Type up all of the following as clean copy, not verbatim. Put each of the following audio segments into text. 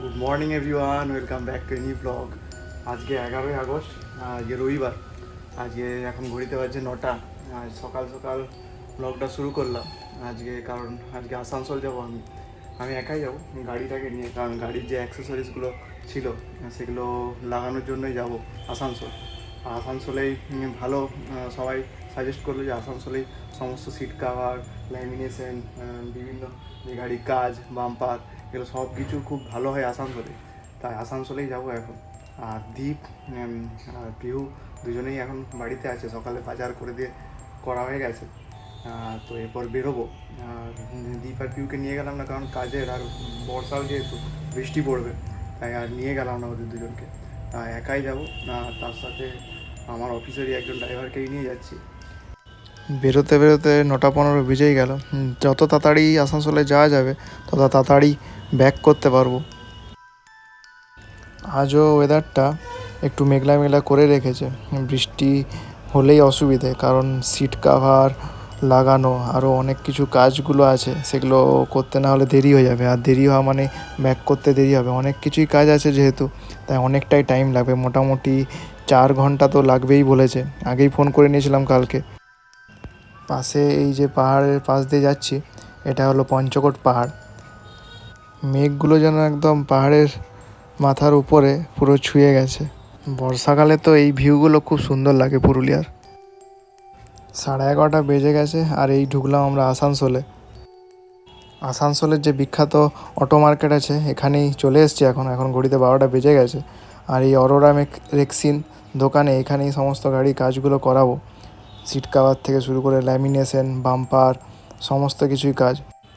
Good morning everyone, welcome back to any blog. আজকে 11ই August, আজকে রবিবার। আজকে এখন ঘড়িতে বাজছে 9টা। আজ সকাল সকাল ব্লগটা শুরু করলাম আজকে, কারণ আজকে আসানসোল যাবো। আমি একাই যাবো গাড়িটাকে নিয়ে, কারণ গাড়ির যে অ্যাক্সেসরিজগুলো ছিল সেগুলো লাগানোর জন্যই যাব আসানসোল। আর আসানসোলেই ভালো, সবাই সাজেস্ট করলো যে আসানসোলেই সমস্ত সিট কাভার, ল্যামিনেশন, বিভিন্ন যে গাড়ির কাজ, বাম্পার, এগুলো সব কিছু খুব ভালো হয় আসানসোলে। তাই আসানসোলেই যাবো এখন। আর দীপ আর পিহু দুজনেই এখন বাড়িতে আছে, সকালে বাজার করে দিয়ে করা হয়ে গেছে। তো এরপর বেরোবো। আর দীপ আর পিহুকে নিয়ে গেলাম না, কারণ কাজের, আর বর্ষাও যেহেতু বৃষ্টি পড়বে, তাই আর নিয়ে গেলাম না ওদের দুজনকে। একাই যাবো। তার সাথে আমার অফিসেরই একজন ড্রাইভারকেই নিয়ে যাচ্ছি। বেরোতে বেরোতে 9টা 15 বেজেই গেল। যত তাড়াতাড়ি আসানসোলে যাওয়া যাবে তত তাড়াতাড়ি ব্যাক করতে পারবো। আজও ওয়েদারটা একটু মেঘলা মেঘলা করে রেখেছে। বৃষ্টি হলেই অসুবিধে, কারণ সিট কাভার লাগানো আরও অনেক কিছু কাজগুলো আছে, সেগুলো করতে না হলে দেরি হয়ে যাবে। আর দেরি হওয়া মানে ব্যাক করতে দেরি হবে। অনেক কিছুই কাজ আছে যেহেতু, তাই অনেকটাই টাইম লাগবে। মোটামুটি 4 ঘন্টা তো লাগবেই বলেছে, আগেই ফোন করে নিয়েছিলাম কালকে। পাশে এই যে পাহাড়ের পাশ দিয়ে যাচ্ছি, এটা হলো পঞ্চকোট পাহাড়। মেঘগুলো যেন একদম পাহাড়ের মাথার উপরে পুরো ছুঁয়ে গেছে। বর্ষাকালে তো এই ভিউগুলো খুব সুন্দর লাগে পুরুলিয়ার। 11:30 বেজে গেছে, আর এই ঢুকলাম আমরা আসানসোলে। আসানসোলের যে বিখ্যাত অটো মার্কেট আছে, এখানেই চলে এসেছি এখন। ঘড়িতে 12টা বেজে গেছে। আর এই অরোরা রেক্সিন দোকানে এখানেই সমস্ত গাড়ি কাজগুলো করাবো। সিট কাভার থেকে শুরু করে ল্যামিনেশন, বাম্পার, সমস্ত কিছুই কাজ।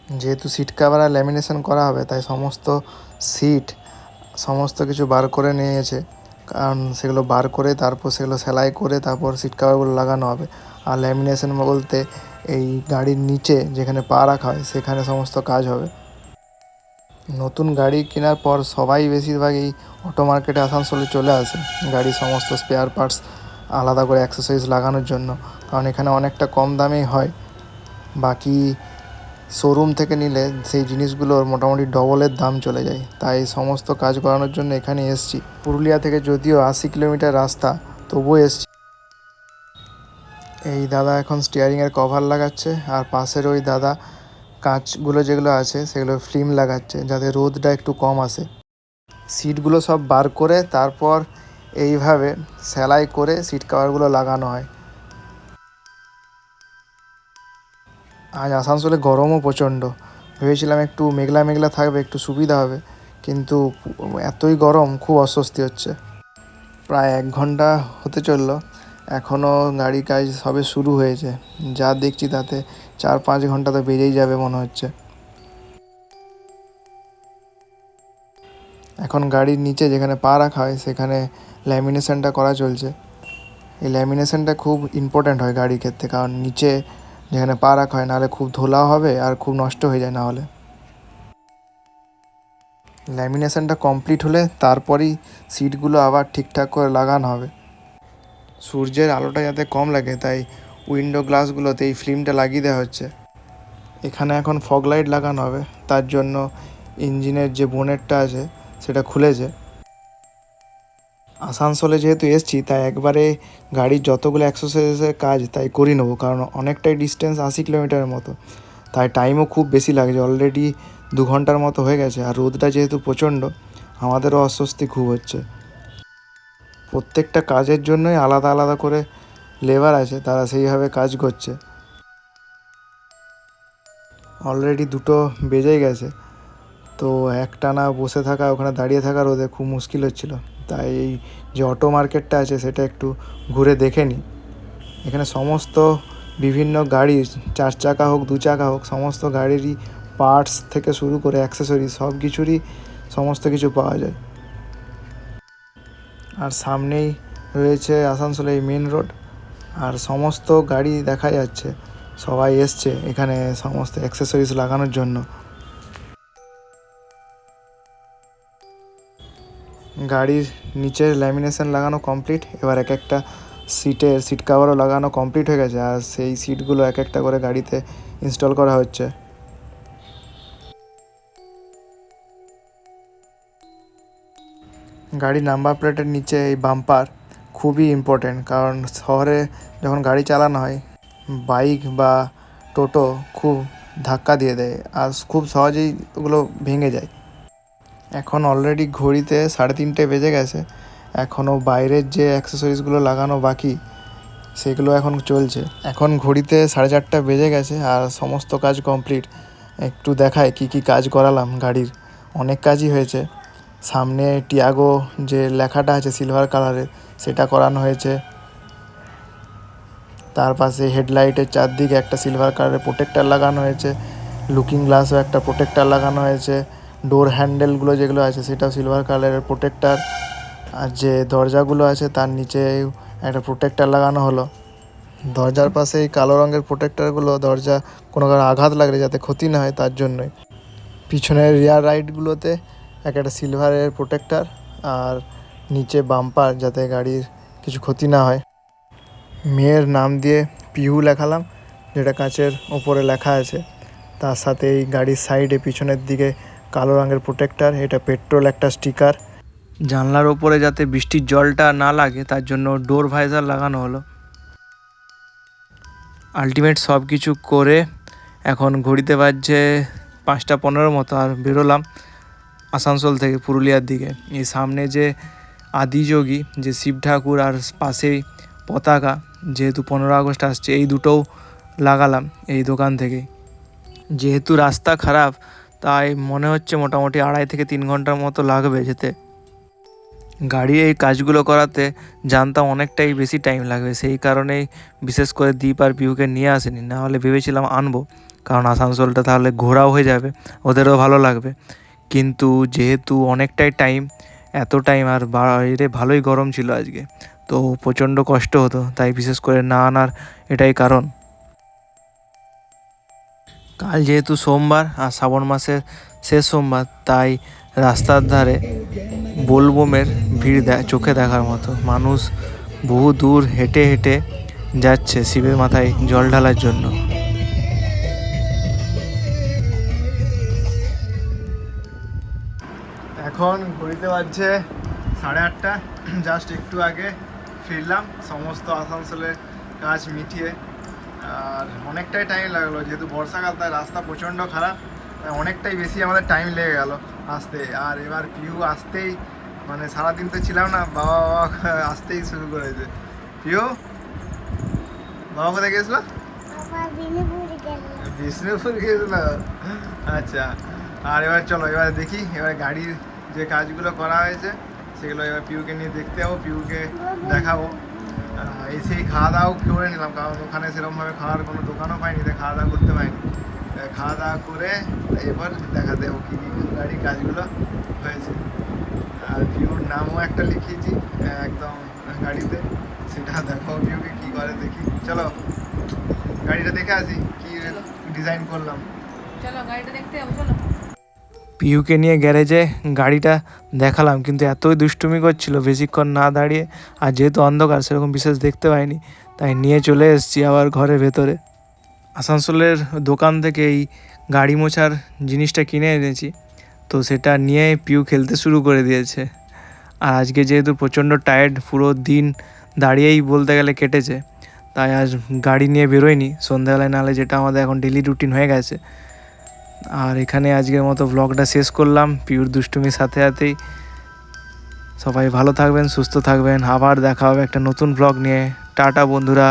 যেহেতু সিট কাভার আর ল্যামিনেশন করা হবে, তাই সিট সমস্ত কিছু বার করে নিয়েছে। কারণ সেগুলো বার করে তারপর সেগুলো সেলাই করে তারপর সিট কাভারগুলো লাগানো হবে। আর ল্যামিনেশন বলতে এই গাড়ির নিচে যেখানে পা রাখা হয় সেখানে সমস্ত কাজ হবে। নতুন গাড়ি কেনার পর সবাই বেশিরভাগ এই অটো মার্কেটে আসানসোলে চলে আসে গাড়ির সমস্ত স্পেয়ার পার্টস আলাদা করে অ্যাক্সেসরিজ লাগানোর জন্য, কারণ এখানে অনেকটা কম দামেই হয়। বাকি শোরুম থেকে নিলে সেই জিনিসগুলোর মোটামুটি ডবলের দাম চলে যায়। তাই সমস্ত কাজ করানোর জন্য এখানে এসেছি। পুরুলিয়া থেকে যদিও 80 কিলোমিটার রাস্তা, তবুও এসেছি। এই দাদা এখন স্টিয়ারিংয়ের কভার লাগাচ্ছে, আর পাশের ওই দাদা কাঁচগুলো যেগুলো আছে সেগুলো ফিল্ম লাগাচ্ছে, যাতে রোদটা একটু কম আসে। সিটগুলো সব বার করে তারপর এইভাবে সেলাই করে সিট কভারগুলো লাগানো হয়। আজ আসানসোলে গরমও প্রচণ্ড। ভেবেছিলাম একটু মেঘলা মেঘলা থাকবে, একটু সুবিধা হবে, কিন্তু এতই গরম, খুব অস্বস্তি হচ্ছে। প্রায় 1 ঘন্টা হতে চললো, এখনও গাড়ি কাজ সবে শুরু হয়েছে। যা দেখছি তাতে 4-5 ঘন্টা তো বেজেই যাবে মনে হচ্ছে। এখন গাড়ির নিচে যেখানে পা রাখা হয় সেখানে ল্যামিনেশনটা করা চলছে। এই ল্যামিনেশনটা খুব ইম্পর্ট্যান্ট হয় গাড়ির ক্ষেত্রে, কারণ নিচে যেখানে পা রাখা হয়, নাহলে খুব ধোলাও হবে আর খুব নষ্ট হয়ে যায় না হলে। ল্যামিনেশনটা কমপ্লিট হলে তারপরেই সিটগুলো আবার ঠিকঠাক করে লাগানো হবে। সূর্যের আলোটা যাতে কম লাগে, তাই উইন্ডো গ্লাসগুলোতে এই ফিল্মটা লাগিয়ে দেওয়া হচ্ছে। এখানে এখন ফগ লাইট লাগানো হবে, তার জন্য ইঞ্জিনের যে বোনেটটা আছে সেটা খুলেছে। আসানসোলে যেহেতু এসছি, তাই একবারে গাড়ির যতগুলো অ্যাক্সেসরিজের কাজ তাই করে নেবো, কারণ অনেকটাই ডিস্টেন্স, 80 কিলোমিটারের মতো। তাই টাইমও খুব বেশি লাগছে, অলরেডি 2 ঘন্টার মতো হয়ে গেছে। আর রোদটা যেহেতু প্রচণ্ড, আমাদেরও অস্বস্তি খুব হচ্ছে। প্রত্যেকটা কাজের জন্যই আলাদা আলাদা করে লেবার আছে, তারা সেইভাবে কাজ করছে। অলরেডি 2টো বেজেই গেছে, তো একটানা বসে থাকা, ওখানে দাঁড়িয়ে থাকা রোদে খুব মুশকিল হচ্ছিল। তাই এই যে অটো মার্কেটটা আছে সেটা একটু ঘুরে দেখে নিই। এখানে সমস্ত বিভিন্ন গাড়ির, 4 চাকা হোক 2 চাকা হোক, সমস্ত গাড়িরই পার্টস থেকে শুরু করে অ্যাক্সেসরিজ সব কিছুরই সমস্ত কিছু পাওয়া যায়। আর সামনেই রয়েছে আসানসোলে এই মেন রোড, আর সমস্ত গাড়ি দেখা যাচ্ছে, সবাই এসছে এখানে সমস্ত অ্যাক্সেসরিজ লাগানোর জন্য। গাড়ির নিচের ল্যামিনেশন লাগানো কমপ্লিট, এবার এক একটা সিট কাভারও লাগানো কমপ্লিট হয়ে গেছে, আর সেই সিটগুলো এক একটা করে গাড়িতে ইনস্টল করা হচ্ছে। গাড়ি নাম্বার প্লেটের নিচে এই বাম্পার খুবই ইম্পর্টেন্ট, কারণ শহরে যখন গাড়ি চালানো হয় বাইক বা টোটো খুব ধাক্কা দিয়ে দেয় আর খুব সহজেই ওগুলো ভেঙে যায়। এখন অলরেডি ঘড়িতে 3:30 বেজে গেছে, এখনও বাইরের যে অ্যাক্সেসরিজগুলো লাগানো বাকি সেগুলো এখন চলছে। এখন ঘড়িতে 4:30 বেজে গেছে আর সমস্ত কাজ কমপ্লিট। একটু দেখায় কি কি কাজ করালাম গাড়ির। অনেক কাজই হয়েছে। সামনে টিয়াগো যে লেখাটা আছে সিলভার কালারের সেটা করানো হয়েছে। তার পাশে হেডলাইটের চারদিকে একটা সিলভার কালারের প্রোটেক্টার লাগানো হয়েছে। লুকিং গ্লাসও একটা প্রোটেক্টার লাগানো হয়েছে। ডোর হ্যান্ডেলগুলো যেগুলো আছে সেটাও সিলভার কালারের প্রোটেক্টার। আর যে দরজাগুলো আছে তার নিচে একটা প্রোটেক্টার লাগানো হলো। দরজার পাশে এই কালো রঙের প্রোটেক্টারগুলো দরজা কোনো কারণে আঘাত লাগলে যাতে ক্ষতি না হয় তার জন্যই। পিছনের রিয়ার রাইটগুলোতে একটা সিলভারের প্রোটেক্টার আর নিচে বাম্পার যাতে গাড়ির কিছু ক্ষতি না হয়। মেয়ের নাম দিয়ে পিহু লেখালাম, যেটা কাঁচের ওপরে লেখা আছে। তার সাথে এই গাড়ির সাইডে পিছনের দিকে কালো রঙের প্রোটেক্টার, এটা পেট্রোল একটা স্টিকার। জানলার ওপরে যাতে বৃষ্টির জলটা না লাগে তার জন্য ডোর ভাইজার লাগানো হলো। আলটিমেট সব কিছু করে এখন ঘড়িতে বাজছে 5:15 মতো, আর বেরোলাম আসানসোল থেকে পুরুলিয়ার দিকে। এই সামনে যে আদিযোগী যে শিব ঠাকুর আর পাশেই পতাকা, যেহেতু 15 আগস্ট আসছে, এই দুটোও লাগালাম এই দোকান থেকে। যেহেতু রাস্তা খারাপ তাই মনে হচ্ছে মোটামুটি 2.5 থেকে 3 ঘন্টার মতো লাগবে যেতে। গাড়ি এই কাজগুলো করাতে জানতাম অনেকটাই বেশি টাইম লাগবে, সেই কারণেই বিশেষ করে দীপ আর পিহুকে নিয়ে আসেনি। নাহলে ভেবেছিলাম আনবো, কারণ আসানসোলটা তাহলে ঘোরাও হয়ে যাবে, ওদেরও ভালো লাগবে। কিন্তু যেহেতু অনেকটাই টাইম, এত টাইম, আর বাইরে ভালোই গরম ছিল আজকে, তো প্রচণ্ড কষ্ট হতো, তাই বিশেষ করে না আনার এটাই কারণ। কাল যেহেতু সোমবার আর শ্রাবণ মাসের শেষ সোমবার, তাই রাস্তার ধারে বোলবোমের ভিড় চোখে দেখার মতো। মানুষ বহু দূর হেঁটে হেঁটে যাচ্ছে শিবের মাথায় জল ঢালার জন্য। এখন ঘড়িতে বাজছে 8:30, জাস্ট একটু আগে ফিরলাম সমস্ত আসানসোলের কাজ মিটিয়ে। আর অনেকটাই টাইম লাগলো, যেহেতু বর্ষাকাল তাই রাস্তা প্রচণ্ড খারাপ, তাই অনেকটাই বেশি আমাদের টাইম লেগে গেল আসতে। আর এবার পিহু আসতেই, মানে সারাদিন তো ছিলাম না, বাবা বাবা আসতেই শুরু করেছে। পিহু বাবা কোথায় গেছিল? বিষ্ণুপুর গেছিল, আচ্ছা। আর এবার চলো এবার দেখি, এবার গাড়ির যে কাজগুলো করা হয়েছে সেগুলো এবার পিহুকে নিয়ে দেখতে যাবো, পিহুকে দেখাবো। এসেই খাওয়া দাওয়াও করে নিলাম, কারণ ওখানে সেরকমভাবে খাওয়ার কোনো দোকানও পাইনি, তাই খাওয়া দাওয়া করতে পারিনি। খাওয়া দাওয়া করে এবার দেখাতে যাবো কী কী গাড়ির কাজগুলো হয়েছে। আর পিহুর নামও একটা লিখিয়েছি একদম গাড়িতে, সেটা দেখাবো পিহুকে কী করে দেখি। চলো গাড়িটা দেখে আসি কি ডিজাইন করলাম। চলো গাড়িটা দেখতে যাবো, চলো। পিহুকে নিয়ে গ্যারেজে গাড়িটা দেখালাম, কিন্তু এতই দুষ্টুমি করছিল বেশিক্ষণ না দাঁড়িয়ে। আর যেহেতু অন্ধকার সেরকম বিশেষ দেখতে পাইনি, তাই নিয়ে চলে এসেছি আবার ঘরের ভেতরে। আসানসোলের দোকান থেকে এই গাড়ি মোছার জিনিসটা কিনে এনেছি, তো সেটা নিয়ে পিহু খেলতে শুরু করে দিয়েছে। আর আজকে যেহেতু প্রচণ্ড টায়ার্ড, পুরো দিন দাঁড়িয়েই বলতে গেলে কেটেছে, তাই আজ গাড়ি নিয়ে বেরোয়নি সন্ধ্যাবেলায়, নাহলে যেটা আমাদের এখন ডেলি রুটিন হয়ে গেছে। আর এখানে আজকের মতো ব্লগটা শেষ করলাম পিউর দুষ্টুমির সাথে সাথেই। সবাই ভালো থাকবেন, সুস্থ থাকবেন, আবার দেখা হবে একটা নতুন ব্লগ নিয়ে। টাটা বন্ধুরা।